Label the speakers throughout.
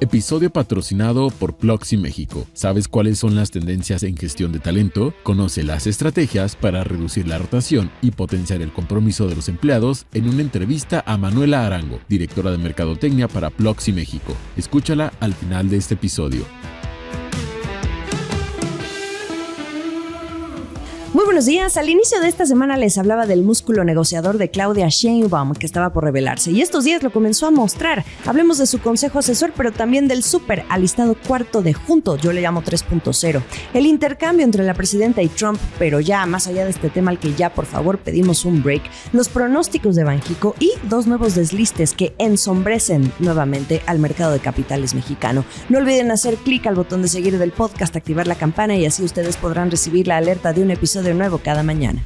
Speaker 1: Episodio patrocinado por Ploxi México. ¿Sabes cuáles son las tendencias en gestión de talento? Conoce las estrategias para reducir la rotación y potenciar el compromiso de los empleados en una entrevista a Manuela Arango, directora de Mercadotecnia para Ploxi México. Escúchala al final de este episodio.
Speaker 2: Muy buenos días. Al inicio de esta semana les hablaba del músculo negociador de Claudia Sheinbaum que estaba por revelarse y estos días lo comenzó a mostrar. Hablemos de su consejo asesor, pero también del súper alistado cuarto de junto, yo le llamo 3.0. El intercambio entre la presidenta y Trump, pero ya más allá de este tema al que ya por favor pedimos un break, los pronósticos de Banxico y dos nuevos deslistes que ensombrecen nuevamente al mercado de capitales mexicano. No olviden hacer clic al botón de seguir del podcast, activar la campana y así ustedes podrán recibir la alerta de un episodio nuevo cada mañana.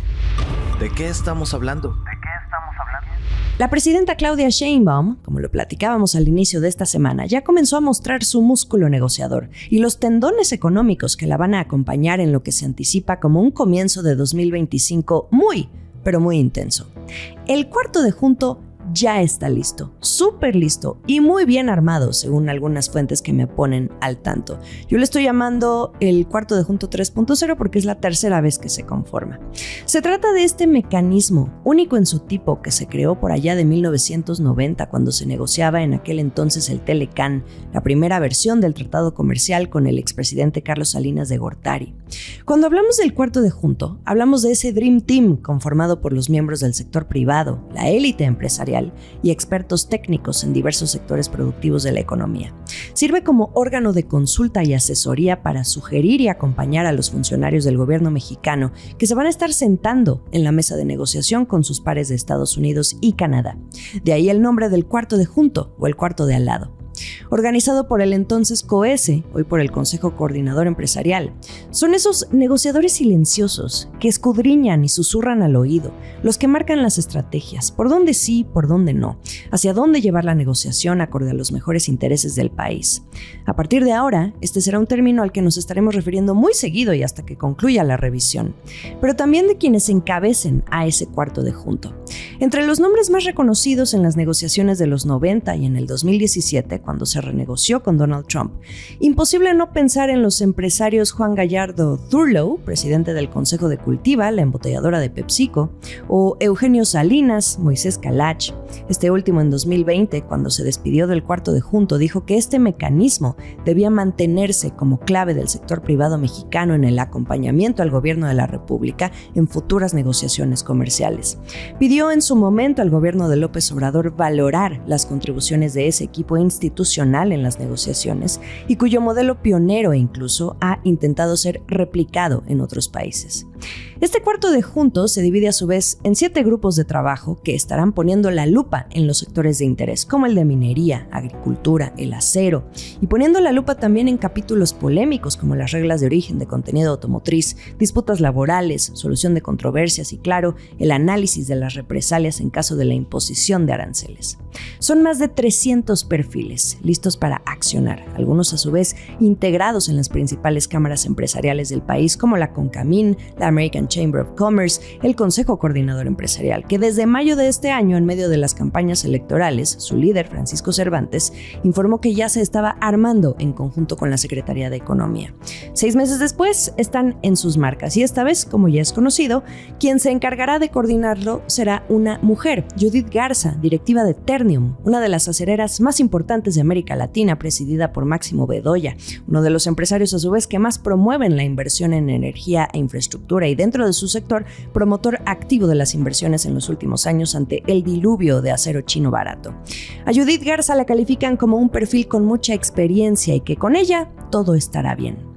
Speaker 3: ¿De qué estamos hablando?
Speaker 2: La presidenta Claudia Sheinbaum, como lo platicábamos al inicio de esta semana, ya comenzó a mostrar su músculo negociador y los tendones económicos que la van a acompañar en lo que se anticipa como un comienzo de 2025 muy, pero muy intenso. El cuarto de junto ya está listo, súper listo y muy bien armado, según algunas fuentes que me ponen al tanto. Yo le estoy llamando el cuarto de junto 3.0 porque es la tercera vez que se conforma. Se trata de este mecanismo único en su tipo que se creó por allá de 1990 cuando se negociaba en aquel entonces el Telecán, la primera versión del tratado comercial con el expresidente Carlos Salinas de Gortari. Cuando hablamos del cuarto de junto, hablamos de ese Dream Team conformado por los miembros del sector privado, la élite empresarial y expertos técnicos en diversos sectores productivos de la economía. Sirve como órgano de consulta y asesoría para sugerir y acompañar a los funcionarios del gobierno mexicano que se van a estar sentando en la mesa de negociación con sus pares de Estados Unidos y Canadá. De ahí el nombre del cuarto de junto o el cuarto de al lado. Organizado por el entonces COESE, hoy por el Consejo Coordinador Empresarial. Son esos negociadores silenciosos que escudriñan y susurran al oído, los que marcan las estrategias, por dónde sí, por dónde no, hacia dónde llevar la negociación acorde a los mejores intereses del país. A partir de ahora, este será un término al que nos estaremos refiriendo muy seguido y hasta que concluya la revisión, pero también de quienes encabecen a ese cuarto de junto. Entre los nombres más reconocidos en las negociaciones de los 90 y en el 2017, cuando se renegoció con Donald Trump, imposible no pensar en los empresarios Juan Gallardo Thurlow, presidente del Consejo de Cultiva, la embotelladora de PepsiCo, o Eugenio Salinas, Moisés Calach. Este último en 2020, cuando se despidió del cuarto de junto, dijo que este mecanismo debía mantenerse como clave del sector privado mexicano en el acompañamiento al gobierno de la República en futuras negociaciones comerciales. Pidió en su momento al gobierno de López Obrador valorar las contribuciones de ese equipo institucional en las negociaciones y cuyo modelo pionero incluso ha intentado ser replicado en otros países. Este cuarto de junto se divide a su vez en 7 grupos de trabajo que estarán poniendo la lupa en los sectores de interés, como el de minería, agricultura, el acero, y poniendo la lupa también en capítulos polémicos como las reglas de origen de contenido automotriz, disputas laborales, solución de controversias y, claro, el análisis de las represalias en caso de la imposición de aranceles. Son más de 300 perfiles listos para accionar, algunos a su vez integrados en las principales cámaras empresariales del país como la CONCAMIN, la American Chamber of Commerce, el Consejo Coordinador Empresarial, que desde mayo de este año, en medio de las campañas electorales, su líder, Francisco Cervantes, informó que ya se estaba armando en conjunto con la Secretaría de Economía. 6 meses después, están en sus marcas y esta vez, como ya es conocido, quien se encargará de coordinarlo será una mujer, Judith Garza, directiva de Ternium, una de las acereras más importantes de América Latina, presidida por Máximo Bedoya, uno de los empresarios a su vez que más promueven la inversión en energía e infraestructura y dentro de su sector, promotor activo de las inversiones en los últimos años ante el diluvio de acero chino barato. A Judith Garza la califican como un perfil con mucha experiencia y que con ella todo estará bien.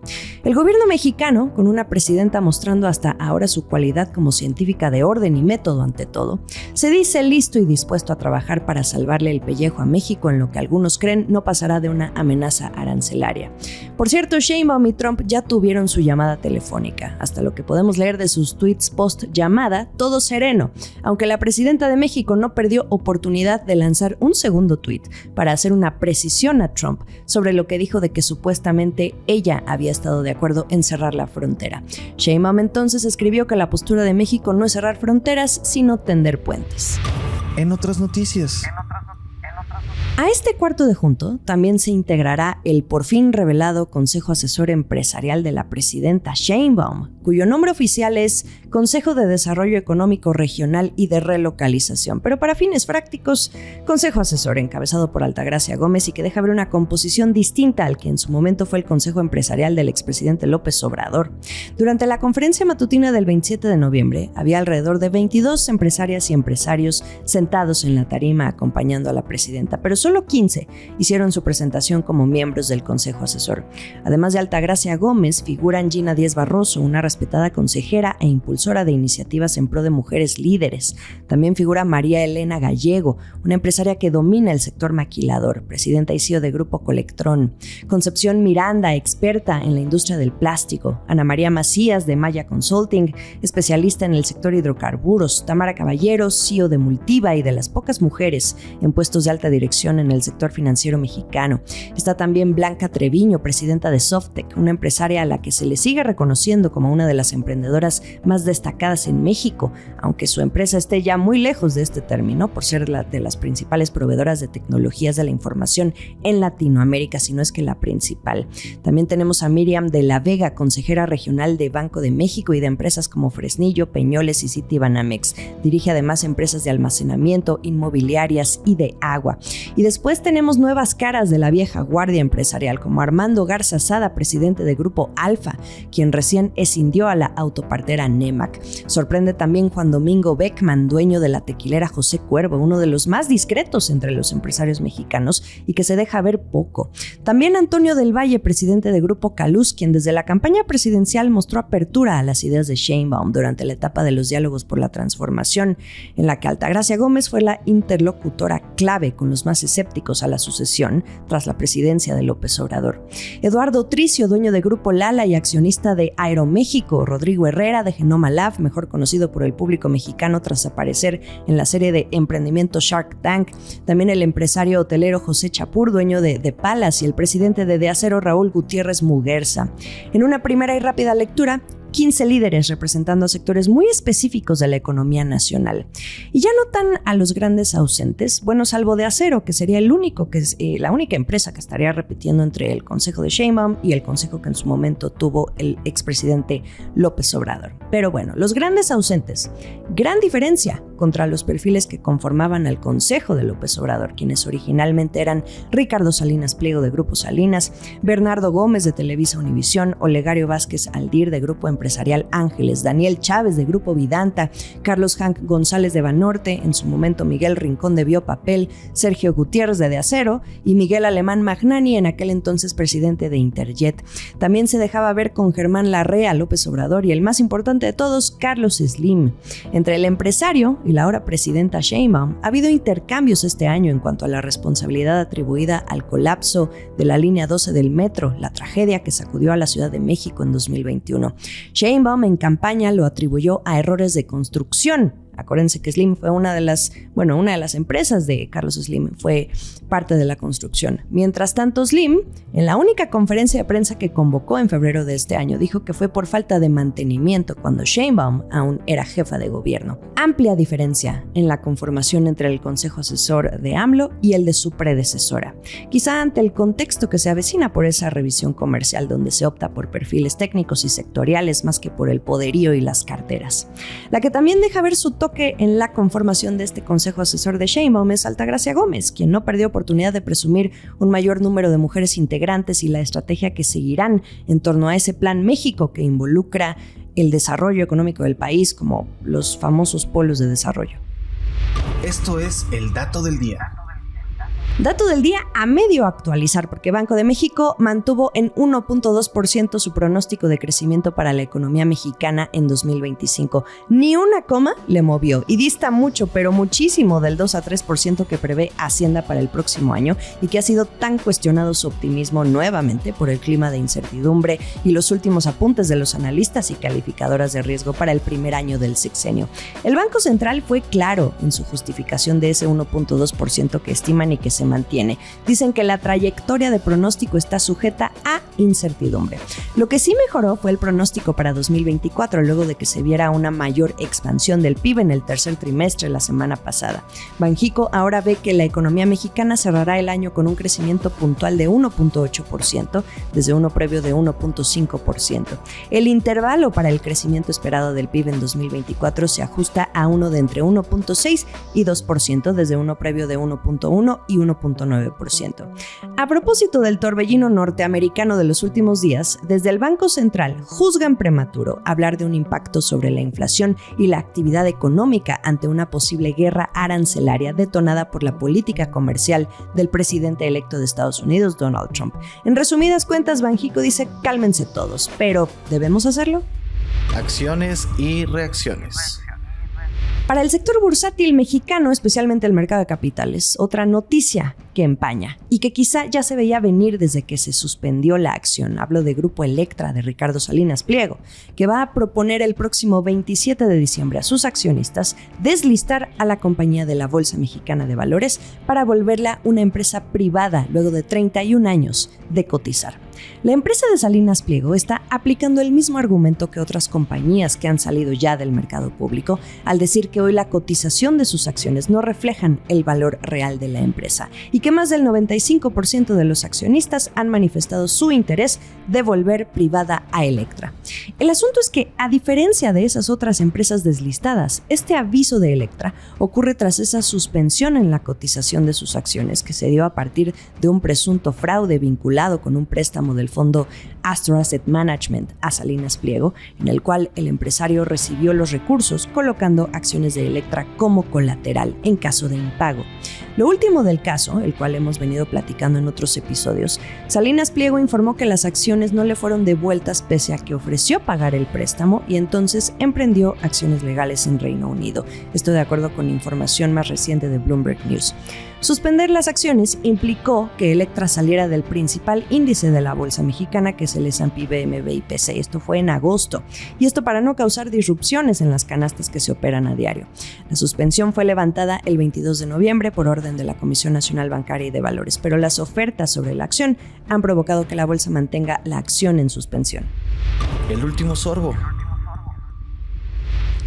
Speaker 2: El gobierno mexicano, con una presidenta mostrando hasta ahora su cualidad como científica de orden y método ante todo, se dice listo y dispuesto a trabajar para salvarle el pellejo a México en lo que algunos creen no pasará de una amenaza arancelaria. Por cierto, Sheinbaum y Trump ya tuvieron su llamada telefónica, hasta lo que podemos leer de sus tweets post llamada, todo sereno, aunque la presidenta de México no perdió oportunidad de lanzar un segundo tweet para hacer una precisión a Trump sobre lo que dijo de que supuestamente ella había estado de acuerdo en cerrar la frontera. Sheinbaum entonces escribió que la postura de México no es cerrar fronteras, sino tender puentes.
Speaker 3: En otras noticias.
Speaker 2: A este cuarto de junto también se integrará el por fin revelado Consejo Asesor Empresarial de la presidenta Sheinbaum, cuyo nombre oficial es Consejo de Desarrollo Económico Regional y de Relocalización, pero para fines prácticos, Consejo Asesor encabezado por Altagracia Gómez y que deja ver una composición distinta al que en su momento fue el Consejo Empresarial del expresidente López Obrador. Durante la conferencia matutina del 27 de noviembre, había alrededor de 22 empresarias y empresarios sentados en la tarima acompañando a la presidenta, pero solo 15 hicieron su presentación como miembros del Consejo Asesor. Además de Altagracia Gómez, figuran Gina Díez Barroso, una respetada consejera e impulsora de iniciativas en pro de mujeres líderes. También figura María Elena Gallego, una empresaria que domina el sector maquilador, presidenta y CEO de Grupo Colectrón. Concepción Miranda, experta en la industria del plástico. Ana María Macías, de Maya Consulting, especialista en el sector hidrocarburos. Tamara Caballeros, CEO de Multiva y de las pocas mujeres en puestos de alta dirección en el sector financiero mexicano. Está también Blanca Treviño, presidenta de Softec, una empresaria a la que se le sigue reconociendo como una de las emprendedoras más destacadas en México, aunque su empresa esté ya muy lejos de este término por ser de las principales proveedoras de tecnologías de la información en Latinoamérica, si no es que la principal. También tenemos a Miriam de la Vega, consejera regional de Banco de México y de empresas como Fresnillo, Peñoles y Citibanamex. Dirige además empresas de almacenamiento, inmobiliarias y de agua. Y después tenemos nuevas caras de la vieja guardia empresarial, como Armando Garza Sada, presidente de Grupo Alfa, quien recién escindió a la autopartera Nemac. Sorprende también Juan Domingo Beckman, dueño de la tequilera José Cuervo, uno de los más discretos entre los empresarios mexicanos y que se deja ver poco. También Antonio del Valle, presidente de Grupo Caluz, quien desde la campaña presidencial mostró apertura a las ideas de Sheinbaum durante la etapa de los diálogos por la transformación, en la que Altagracia Gómez fue la interlocutora clave con los más escépticos a la sucesión tras la presidencia de López Obrador. Eduardo Tricio, dueño de Grupo Lala y accionista de Aeroméxico. Rodrigo Herrera, de Genoma Lab, mejor conocido por el público mexicano tras aparecer en la serie de emprendimiento Shark Tank. También el empresario hotelero José Chapur, dueño de Palace, y el presidente de Acero Raúl Gutiérrez Muguerza. En una primera y rápida lectura, 15 líderes representando a sectores muy específicos de la economía nacional. Y ya notan a los grandes ausentes, bueno, salvo de Acero, que sería el único la única empresa que estaría repitiendo entre el Consejo de Sheinbaum y el Consejo que en su momento tuvo el expresidente López Obrador. Pero bueno, los grandes ausentes, gran diferencia contra los perfiles que conformaban al Consejo de López Obrador, quienes originalmente eran Ricardo Salinas Pliego de Grupo Salinas, Bernardo Gómez de Televisa Univisión, Olegario Vázquez Aldir de Grupo Empresarial Ángeles, Daniel Chávez de Grupo Vidanta, Carlos Hank González de Banorte, en su momento Miguel Rincón de Biopapel, Sergio Gutiérrez de Acero y Miguel Alemán Magnani, en aquel entonces presidente de Interjet. También se dejaba ver con Germán Larrea, López Obrador y el más importante de todos, Carlos Slim. Entre el empresario y la ahora presidenta Sheinbaum ha habido intercambios este año en cuanto a la responsabilidad atribuida al colapso de la línea 12 del metro, la tragedia que sacudió a la Ciudad de México en 2021. Sheinbaum en campaña lo atribuyó a errores de construcción. Acuérdense que Slim fue una de las empresas de Carlos Slim, fue parte de la construcción. Mientras tanto, Slim, en la única conferencia de prensa que convocó en febrero de este año, dijo que fue por falta de mantenimiento cuando Sheinbaum aún era jefa de gobierno. Amplia diferencia en la conformación entre el Consejo Asesor de AMLO y el de su predecesora. Quizá ante el contexto que se avecina por esa revisión comercial donde se opta por perfiles técnicos y sectoriales más que por el poderío y las carteras. La que también deja ver su toque en la conformación de este Consejo Asesor de Sheinbaum es Altagracia Gómez, quien no perdió oportunidad de presumir un mayor número de mujeres integrantes y la estrategia que seguirán en torno a ese Plan México que involucra el desarrollo económico del país como los famosos polos de desarrollo.
Speaker 3: Esto es el dato del día.
Speaker 2: Dato del día a medio actualizar, porque Banco de México mantuvo en 1.2% su pronóstico de crecimiento para la economía mexicana en 2025. Ni una coma le movió y dista mucho, pero muchísimo del 2 a 3% que prevé Hacienda para el próximo año y que ha sido tan cuestionado su optimismo nuevamente por el clima de incertidumbre y los últimos apuntes de los analistas y calificadoras de riesgo para el primer año del sexenio. El Banco Central fue claro en su justificación de ese 1.2% que estiman y que se mantiene. Dicen que la trayectoria de pronóstico está sujeta a incertidumbre. Lo que sí mejoró fue el pronóstico para 2024, luego de que se viera una mayor expansión del PIB en el tercer trimestre la semana pasada. Banjico ahora ve que la economía mexicana cerrará el año con un crecimiento puntual de 1.8%, desde uno previo de 1.5%. El intervalo para el crecimiento esperado del PIB en 2024 se ajusta a uno de entre 1.6 y 2%, desde uno previo de 1.1 y 1.9%. A propósito del torbellino norteamericano de los últimos días, desde el Banco Central juzgan prematuro hablar de un impacto sobre la inflación y la actividad económica ante una posible guerra arancelaria detonada por la política comercial del presidente electo de Estados Unidos, Donald Trump. En resumidas cuentas, Banjico dice: cálmense todos, pero ¿debemos hacerlo?
Speaker 3: Acciones y reacciones.
Speaker 2: Para el sector bursátil mexicano, especialmente el mercado de capitales, otra noticia que empaña y que quizá ya se veía venir desde que se suspendió la acción. Hablo de Grupo Electra de Ricardo Salinas Pliego, que va a proponer el próximo 27 de diciembre a sus accionistas deslistar a la compañía de la Bolsa Mexicana de Valores para volverla una empresa privada luego de 31 años de cotizar. La empresa de Salinas Pliego está aplicando el mismo argumento que otras compañías que han salido ya del mercado público al decir que hoy la cotización de sus acciones no reflejan el valor real de la empresa y que más del 95% de los accionistas han manifestado su interés de volver privada a Electra. El asunto es que, a diferencia de esas otras empresas deslistadas, este aviso de Electra ocurre tras esa suspensión en la cotización de sus acciones que se dio a partir de un presunto fraude vinculado con un préstamo del fondo Astro Asset Management a Salinas Pliego, en el cual el empresario recibió los recursos colocando acciones de Electra como colateral en caso de impago. Lo último del caso, el cual hemos venido platicando en otros episodios, Salinas Pliego informó que las acciones no le fueron devueltas pese a que ofreció pagar el préstamo y entonces emprendió acciones legales en Reino Unido. Esto de acuerdo con información más reciente de Bloomberg News. Suspender las acciones implicó que Electra saliera del principal índice de la bolsa mexicana, que es el S&P BMV IPC. Esto fue en agosto, y esto para no causar disrupciones en las canastas que se operan a diario. La suspensión fue levantada el 22 de noviembre por orden de la Comisión Nacional Bancaria y de Valores, pero las ofertas sobre la acción han provocado que la bolsa mantenga la acción en suspensión.
Speaker 3: El último sorbo.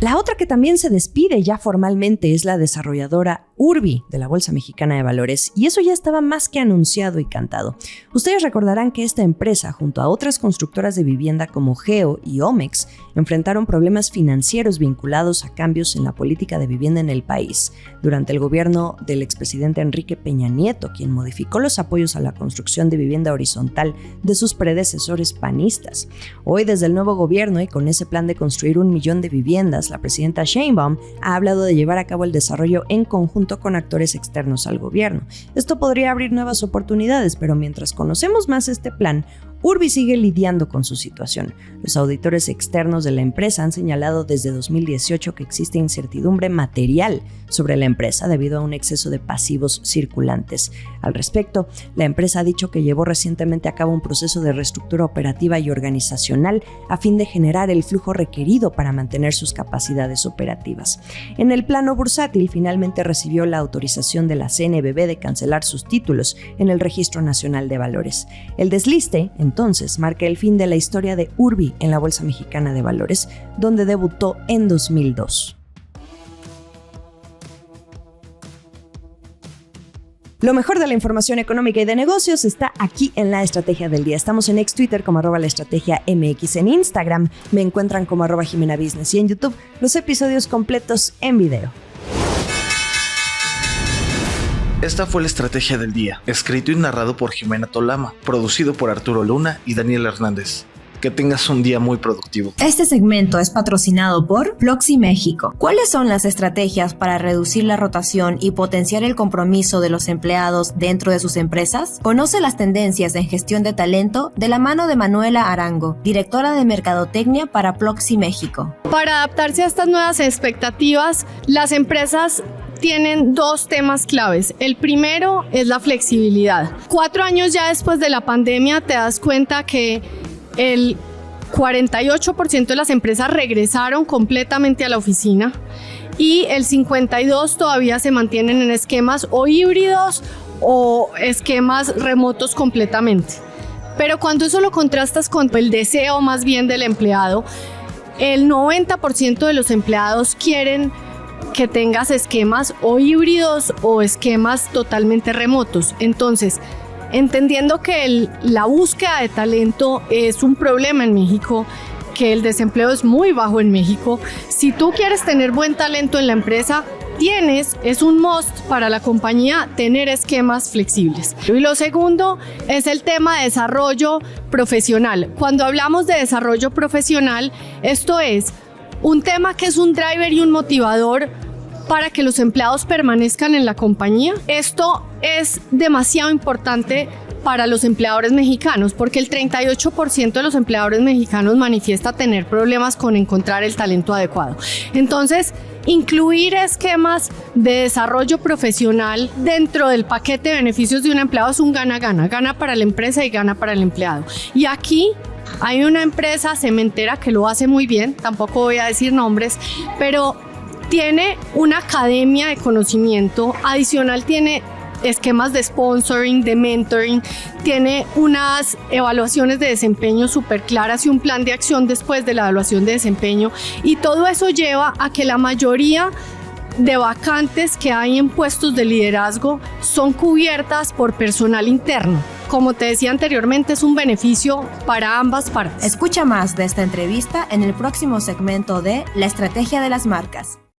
Speaker 2: La otra que también se despide ya formalmente es la desarrolladora Urbi de la Bolsa Mexicana de Valores, y eso ya estaba más que anunciado y cantado. Ustedes recordarán que esta empresa, junto a otras constructoras de vivienda como Geo y Omex, enfrentaron problemas financieros vinculados a cambios en la política de vivienda en el país durante el gobierno del expresidente Enrique Peña Nieto, quien modificó los apoyos a la construcción de vivienda horizontal de sus predecesores panistas. Hoy, desde el nuevo gobierno y con ese plan de construir 1 millón de viviendas, la presidenta Sheinbaum ha hablado de llevar a cabo el desarrollo en conjunto con actores externos al gobierno. Esto podría abrir nuevas oportunidades, pero mientras conocemos más este plan, Urbi sigue lidiando con su situación. Los auditores externos de la empresa han señalado desde 2018 que existe incertidumbre material sobre la empresa debido a un exceso de pasivos circulantes. Al respecto, la empresa ha dicho que llevó recientemente a cabo un proceso de reestructura operativa y organizacional a fin de generar el flujo requerido para mantener sus capacidades operativas. En el plano bursátil, finalmente recibió la autorización de la CNBV de cancelar sus títulos en el Registro Nacional de Valores. El desliste, entonces, marca el fin de la historia de Urbi en la Bolsa Mexicana de Valores, donde debutó en 2002. Lo mejor de la información económica y de negocios está aquí en La Estrategia del Día. Estamos en ex-Twitter como @laestrategiamx, en Instagram me encuentran como @JimenaBusiness y en YouTube los episodios completos en video.
Speaker 3: Esta fue La Estrategia del Día, escrito y narrado por Jimena Tolama, producido por Arturo Luna y Daniel Hernández. Que tengas un día muy productivo.
Speaker 4: Este segmento es patrocinado por Ploxi México. ¿Cuáles son las estrategias para reducir la rotación y potenciar el compromiso de los empleados dentro de sus empresas? Conoce las tendencias en gestión de talento de la mano de Manuela Arango, directora de Mercadotecnia para Ploxi México.
Speaker 5: Para adaptarse a estas nuevas expectativas, las empresas tienen 2 temas claves. El primero es la flexibilidad. 4 años ya después de la pandemia te das cuenta que el 48% de las empresas regresaron completamente a la oficina y el 52% todavía se mantienen en esquemas o híbridos o esquemas remotos completamente. Pero cuando eso lo contrastas con el deseo más bien del empleado, el 90% de los empleados quieren que tengas esquemas o híbridos o esquemas totalmente remotos. Entonces, entendiendo que la búsqueda de talento es un problema en México, que el desempleo es muy bajo en México, si tú quieres tener buen talento en la empresa, es un must para la compañía tener esquemas flexibles. Y lo segundo es el tema de desarrollo profesional. Cuando hablamos de desarrollo profesional, esto es un tema que es un driver y un motivador para que los empleados permanezcan en la compañía. Esto es demasiado importante para los empleadores mexicanos, porque el 38% de los empleadores mexicanos manifiesta tener problemas con encontrar el talento adecuado. Entonces, incluir esquemas de desarrollo profesional dentro del paquete de beneficios de un empleado es un gana-gana, gana para la empresa y gana para el empleado. Y aquí hay una empresa cementera que lo hace muy bien, tampoco voy a decir nombres, pero tiene una academia de conocimiento, adicional tiene esquemas de sponsoring, de mentoring, tiene unas evaluaciones de desempeño súper claras y un plan de acción después de la evaluación de desempeño, y todo eso lleva a que la mayoría de vacantes que hay en puestos de liderazgo son cubiertas por personal interno. Como te decía anteriormente, es un beneficio para ambas partes.
Speaker 4: Escucha más de esta entrevista en el próximo segmento de La Estrategia de las Marcas.